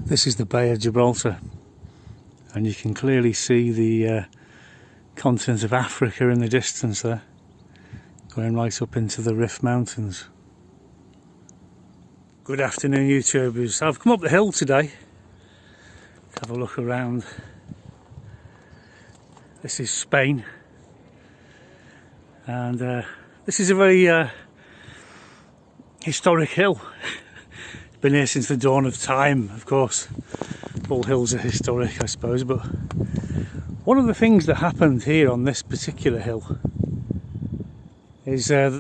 This is the Bay of Gibraltar, and you can clearly see the continent of Africa in the distance there, going right up into the Rift Mountains. Good afternoon, YouTubers. I've come up the hill today to have a look around. This is Spain, and this is a very historic hill. It's been here since the dawn of time, of course. All hills are historic, I suppose, but one of the things that happened here on this particular hill is there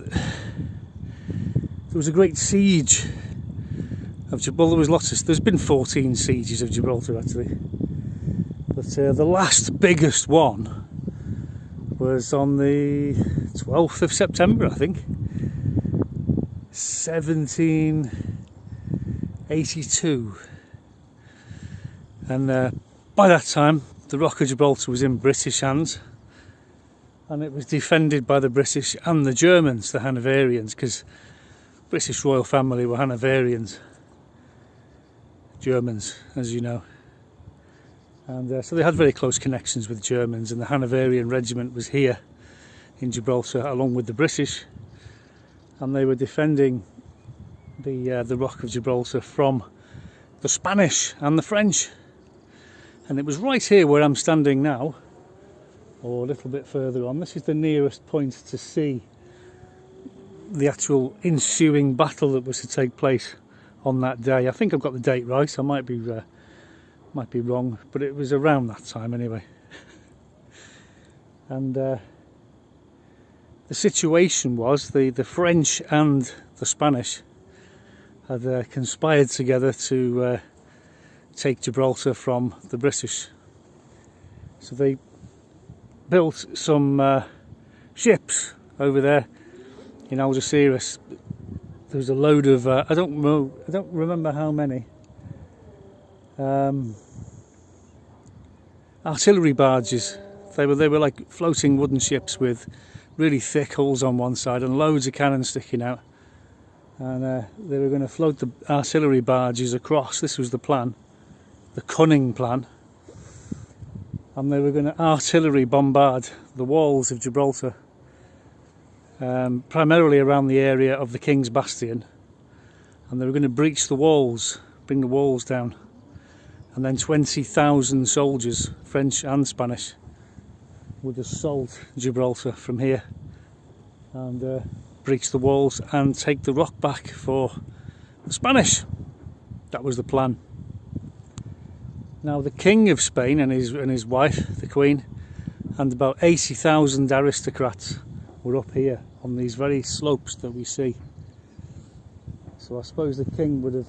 was a great siege of Gibraltar. There's been 14 sieges of Gibraltar actually, but the last biggest one was on the 12th of September, I think, 1782, and by that time the Rock of Gibraltar was in British hands, and it was defended by the British and the Germans, the Hanoverians, because British royal family were Hanoverians, Germans, as you know, and so they had very close connections with Germans, and the Hanoverian regiment was here in Gibraltar along with the British, and they were defending the Rock of Gibraltar from the Spanish and the French. And it was right here where I'm standing now, or a little bit further on. This is the nearest point to see the actual ensuing battle that was to take place on that day. I think I've got the date right. I might be wrong, but it was around that time anyway. And the situation was the French and the Spanish had conspired together to take Gibraltar from the British. So they built some ships over there in Algeciras. There was a load of I don't remember how many artillery barges. They were like floating wooden ships with really thick hulls on one side and loads of cannons sticking out, and they were going to float the artillery barges across. This was the plan, the cunning plan, and they were going to artillery bombard the walls of Gibraltar, primarily around the area of the King's Bastion, and they were going to breach the walls, bring the walls down, and then 20,000 soldiers, French and Spanish, would assault Gibraltar from here and breach the walls and take the rock back for the Spanish. That was the plan. Now the King of Spain and his wife, the Queen, and about 80,000 aristocrats were up here on these very slopes that we see. So I suppose the King would have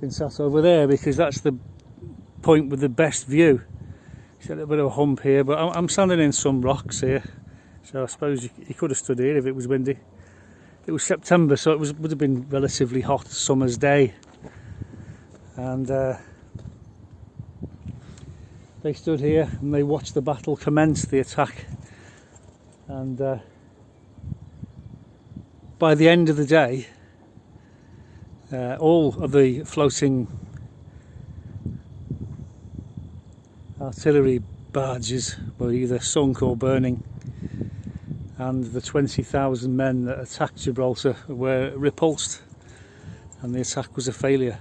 been sat over there because that's the point with the best view. It's a little bit of a hump here, but I'm standing in some rocks here, so I suppose you could have stood here if it was windy. It was September, so it would have been relatively hot summer's day, and they stood here and they watched the battle commence, the attack, and by the end of the day, all of the floating artillery barges were either sunk or burning, and the 20,000 men that attacked Gibraltar were repulsed, and the attack was a failure.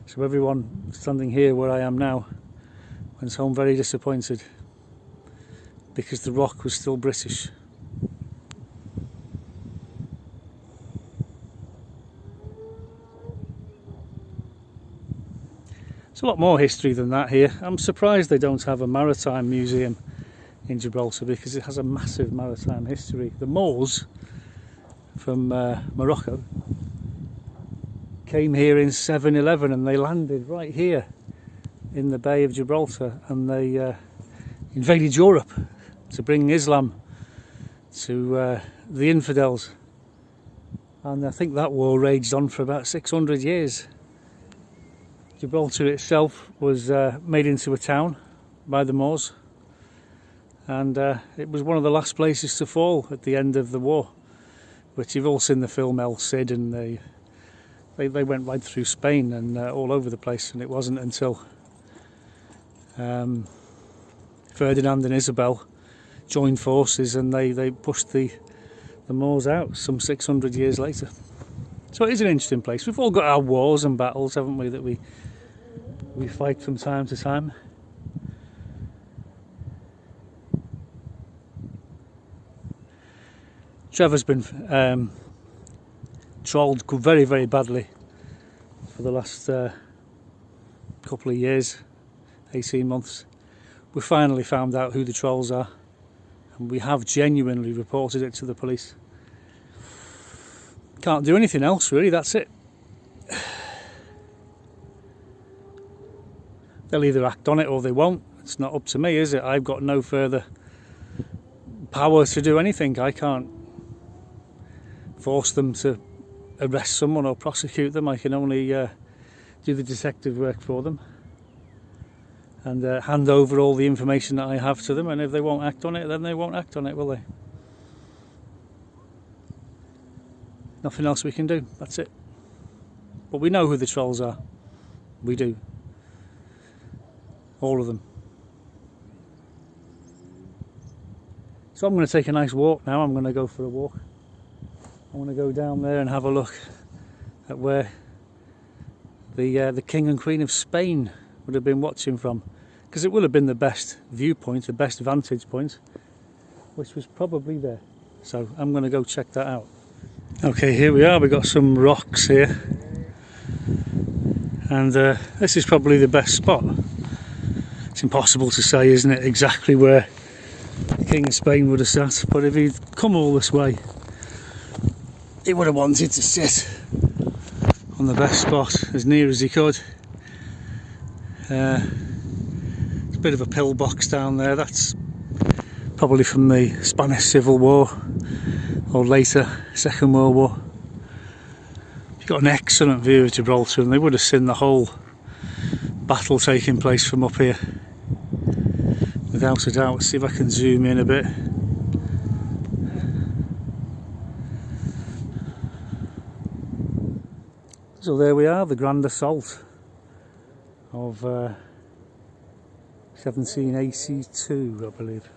So everyone standing here where I am now went home very disappointed because the rock was still British. There's a lot more history than that here. I'm surprised they don't have a maritime museum in Gibraltar because it has a massive maritime history. The Moors from Morocco came here in 711 and they landed right here in the Bay of Gibraltar, and they invaded Europe to bring Islam to the infidels, and I think that war raged on for about 600 years. Gibraltar itself was made into a town by the Moors, and it was one of the last places to fall at the end of the war, which you've all seen the film El Cid and the They went right through Spain and all over the place, and it wasn't until Ferdinand and Isabel joined forces and they pushed the Moors out some 600 years later. So it is an interesting place. We've all got our wars and battles, haven't we, that we fight from time to time. Trevor's been trolled very, very badly for the last couple of years, 18 months. We finally found out who the trolls are, and we have genuinely reported it to the police. Can't do anything else really, that's it. They'll either act on it or they won't. It's not up to me, is it? I've got no further power to do anything. I can't force them to arrest someone or prosecute them. I can only do the detective work for them and hand over all the information that I have to them, and if they won't act on it, then they won't act on it, will they? Nothing else we can do, that's it. But we know who the trolls are. We do. All of them. So I'm going to take a nice walk now. I'm going to go for a walk. I want to go down there and have a look at where the King and Queen of Spain would have been watching from, because it will have been the best viewpoint, the best vantage point, which was probably there. So I'm going to go check that out. Okay, here we are. We've got some rocks here, and this is probably the best spot. It's impossible to say, isn't it, exactly where the King of Spain would have sat, but if he'd come all this way, he would have wanted to sit on the best spot as near as he could. It's a bit of a pillbox down there. That's probably from the Spanish Civil War or later Second World War. You've got an excellent view of Gibraltar, and they would have seen the whole battle taking place from up here, without a doubt. Let's see if I can zoom in a bit. So there we are, the Grand Assault of 1782, I believe,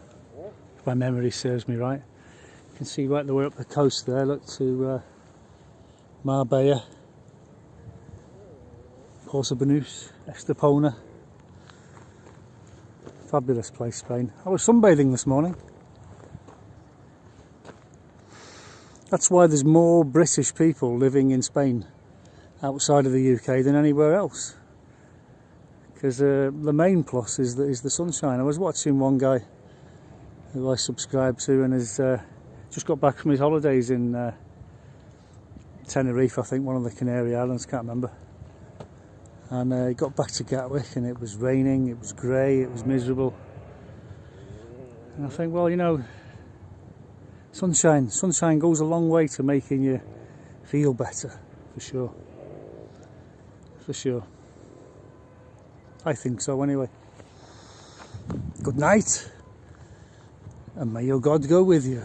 if my memory serves me right. You can see right the way up the coast there, look to Marbella, Portobanús, Estepona. Fabulous place, Spain. I was sunbathing this morning. That's why there's more British people living in Spain outside of the UK than anywhere else, because the main plus is the sunshine. I was watching one guy who I subscribe to, and has just got back from his holidays in Tenerife, I think, one of the Canary Islands, can't remember, and he got back to Gatwick and it was raining, it was grey, it was miserable, and I think, well, you know, sunshine goes a long way to making you feel better, for sure. For sure. I think so anyway. Good night, and may your God go with you.